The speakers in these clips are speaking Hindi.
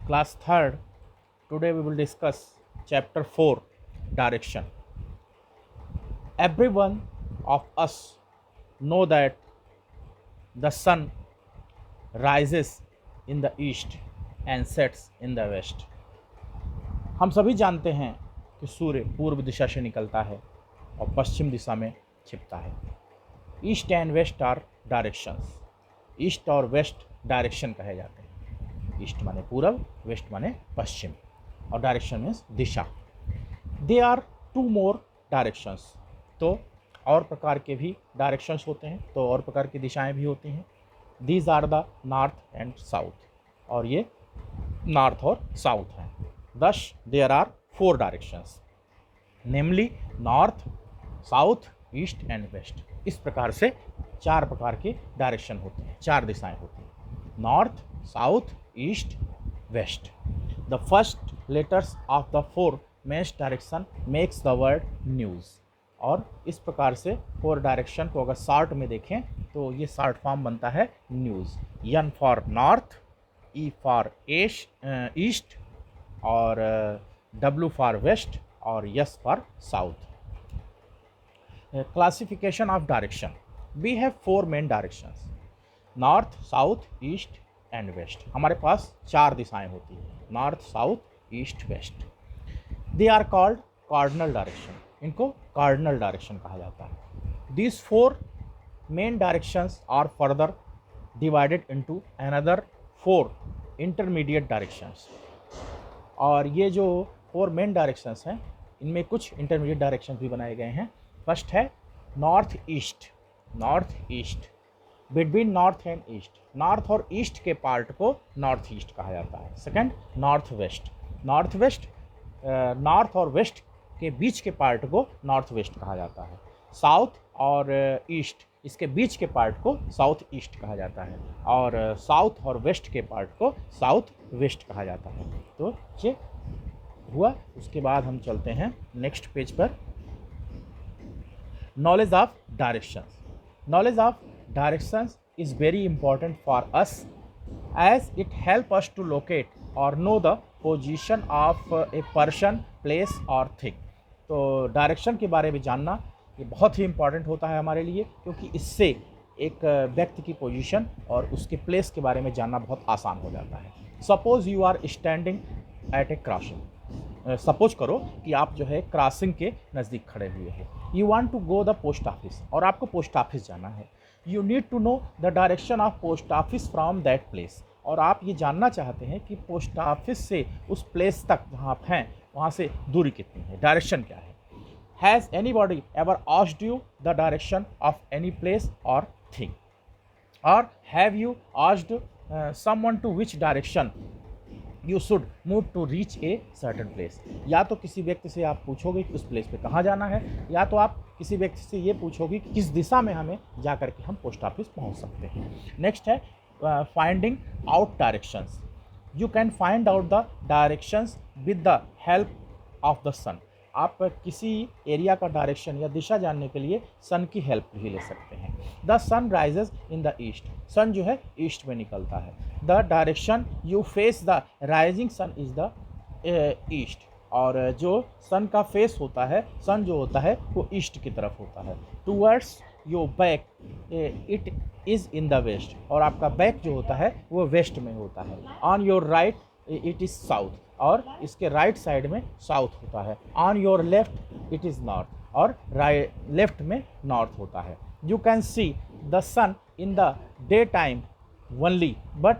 Class 3rd. Today we will discuss chapter 4, direction. Every one of us know that the sun rises in the east and sets in the west. हम सभी जानते हैं कि सूर्य पूर्व दिशा से निकलता है और पश्चिम दिशा में छिपता है. East and west are directions. East और वेस्ट डायरेक्शन कहे जाते हैं. ईस्ट माने पूरब, वेस्ट माने पश्चिम और डायरेक्शन मीन्स दिशा. They are two more directions. तो और प्रकार के भी डायरेक्शंस होते हैं, तो और प्रकार की दिशाएं भी होती हैं. These are the north and south. और ये नॉर्थ और साउथ हैं. Thus there are four directions, namely north, south, east and west. इस प्रकार से चार प्रकार के डायरेक्शन होते हैं, चार दिशाएं होती हैं. North, south, east, west. The first letters of the four mains direction makes the word news. और इस प्रकार से फोर डायरेक्शन को अगर शॉर्ट में देखें तो ये शॉर्ट फॉर्म बनता है news. N for north, E for east और डब्ल्यू फॉर वेस्ट और S for south. Classification of direction. We have four main directions, north, south, east and west. हमारे पास चार दिशाएं होती हैं, north, south, east, west. They are called cardinal direction. इनको कार्डिनल डायरेक्शन कहा जाता है. These four main directions are further divided into another four intermediate directions. और ये जो फोर मेन डायरेक्शंस हैं इनमें कुछ इंटरमीडिएट डायरेक्शंस भी बनाए गए हैं. फर्स्ट है north east. North east between north and east. North और ईस्ट के पार्ट को नॉर्थ ईस्ट कहा जाता है. Second north west. North west north और वेस्ट के बीच के पार्ट को नॉर्थ वेस्ट कहा जाता है. साउथ और ईस्ट इसके बीच के पार्ट को साउथ ईस्ट कहा जाता है. और साउथ और वेस्ट के पार्ट को साउथ वेस्ट कहा जाता है. तो ये हुआ. उसके बाद हम चलते हैं नेक्स्ट पेज पर. Knowledge of directions. Knowledge of directions is very important for us as it helps us to locate or know the position of a person, place or thing. तो डायरेक्शन के बारे में जानना ये बहुत ही इम्पॉर्टेंट होता है हमारे लिए, क्योंकि इससे एक व्यक्ति की पोजीशन और उसके प्लेस के बारे में जानना बहुत आसान हो जाता है. Suppose you are standing at a crossing. Suppose करो कि आप जो है क्रॉसिंग के नज़दीक खड़े हुए हैं. You want to go the post office. और आपको पोस्ट ऑफिस जाना है. You need to know the direction of post office from that place. और आप ये जानना चाहते हैं कि पोस्ट ऑफिस से उस प्लेस तक जहाँ आप हैं वहाँ से दूरी कितनी है, डायरेक्शन क्या है. Has anybody ever asked you the direction of any place or thing. और have you asked someone to which direction you should move to reach a certain place. या तो किसी व्यक्ति से आप पूछोगे कि उस प्लेस पे कहाँ जाना है, या तो आप किसी व्यक्ति से ये पूछोगे कि किस दिशा में हमें जा कर के हम पोस्ट ऑफिस पहुँच सकते हैं. नेक्स्ट है finding out directions. You can find out the directions with the help of the sun. आप किसी एरिया का डायरेक्शन या दिशा जानने के लिए सन की हेल्प भी ले सकते हैं. The sun rises in the east. Sun जो है ईस्ट में निकलता है. The direction you face the rising sun is the east. और जो सन का फेस होता है, सन जो होता है वो ईस्ट की तरफ होता है. Towards your back it is in the west. और आपका बैक जो होता है वो वेस्ट में होता है. On your right it is south. और इसके राइट साइड में साउथ होता है. On your left it is north. और लेफ्ट में नॉर्थ होता है. You can see the sun in the day time only, but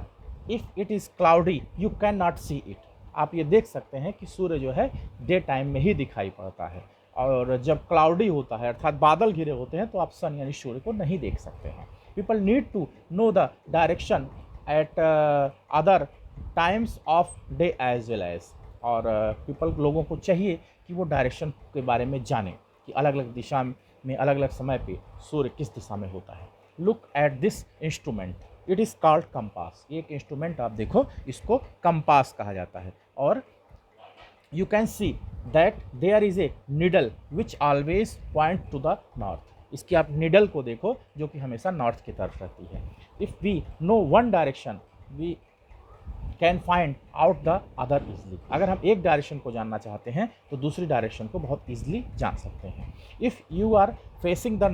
if it is cloudy you can not see it. आप ये देख सकते हैं कि सूर्य जो है डे टाइम में ही दिखाई पड़ता है, और जब क्लाउडी होता है अर्थात बादल घिरे होते हैं तो आप सन यानी सूर्य को नहीं देख सकते हैं. People need to know the direction at other times of day as well as. और पीपल लोगों को चाहिए कि वो डायरेक्शन के बारे में जानें कि अलग अलग दिशा में अलग अलग समय पे सूर्य किस दिशा में होता है. Look at this instrument. It is called compass. एक इंस्ट्रूमेंट आप देखो, इसको कंपास कहा जाता है. और you can see that there is a needle which always point to the north. इसकी आप निडल को देखो जो कि हमेशा नॉर्थ की तरफ रहती है. If we know one direction we can find out the other easily. अगर हम एक डायरेक्शन को जानना चाहते हैं तो दूसरी डायरेक्शन को बहुत ईजिली जान सकते हैं। If you are facing the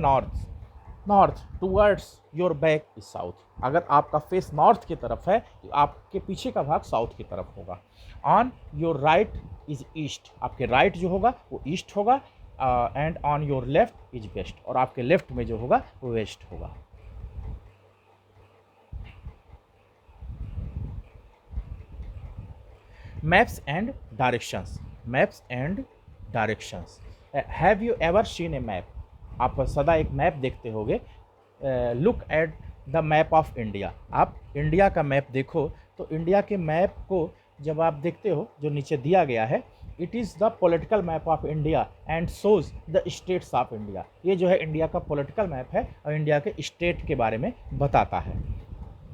north towards your back is south. अगर आपका फेस नॉर्थ की तरफ है तो आपके पीछे का भाग साउथ की तरफ होगा। On your right is east, आपके राइट जो होगा वो ईस्ट होगा। And on your left is west, और आपके लेफ्ट में जो होगा वो वेस्ट होगा। Maps and directions, maps and directions. Have you ever seen a map? आप सदा एक मैप देखते होगे। Look at the map of India. आप इंडिया का मैप देखो तो इंडिया के मैप को जब आप देखते हो जो नीचे दिया गया है, it is the political map of India and shows the states of India. ये जो है इंडिया का पॉलिटिकल मैप है और इंडिया के स्टेट के बारे में बताता है।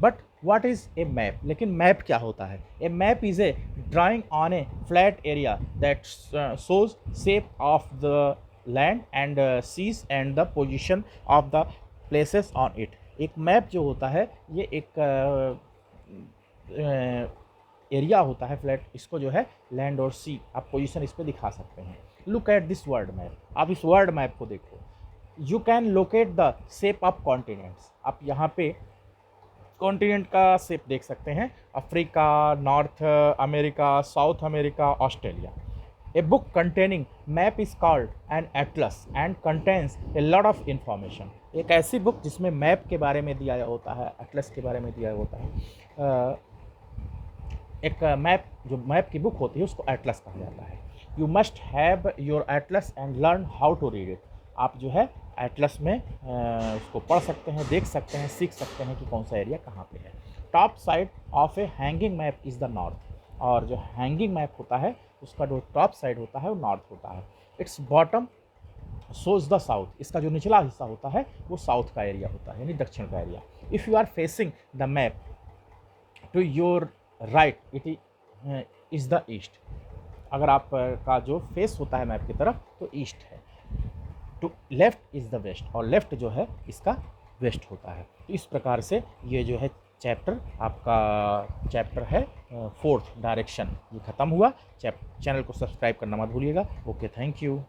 But what is a map? लेकिन मैप क्या होता है? A map is a drawing on a flat area that shows shape of the land and seas and the position of the places on it. एक मैप जो होता है ये एक एरिया होता है फ्लैट, इसको जो है लैंड और सी आप पोजीशन इस पे दिखा सकते हैं। Look at this world map, आप इस वर्ल्ड मैप को देखो। You can locate the shape of continents. आप यहाँ पे कॉन्टिनेंट का शेप देख सकते हैं, Africa, north America, south America, Australia. A book containing map is called an Atlas and contains a lot of information. एक ऐसी बुक जिसमें मैप के बारे में दिया होता है, एटलस के बारे में दिया होता है। एक मैप, जो मैप की बुक होती है उसको एटलस कहा जाता है। You must have your atlas and learn how to read it. आप जो है एटलस में उसको पढ़ सकते हैं, देख सकते हैं, सीख सकते हैं कि कौन सा एरिया कहाँ पे है। Top side of A hanging map is the north. और जो हैंगिंग मैप होता है उसका जो टॉप साइड होता है वो नॉर्थ होता है। It's bottom shows the south. इसका जो निचला हिस्सा होता है वो साउथ का एरिया होता है, यानी दक्षिण का area. If you are facing the map to your right it is the east. अगर आप का जो फेस होता है मैप की तरफ तो ईस्ट है। To left is the west, और लेफ्ट जो है इसका वेस्ट होता है। तो इस प्रकार से ये जो है चैप्टर, आपका चैप्टर है फोर्थ डायरेक्शन, ये ख़त्म हुआ। चैनल को सब्सक्राइब करना मत भूलिएगा। Okay, thank you.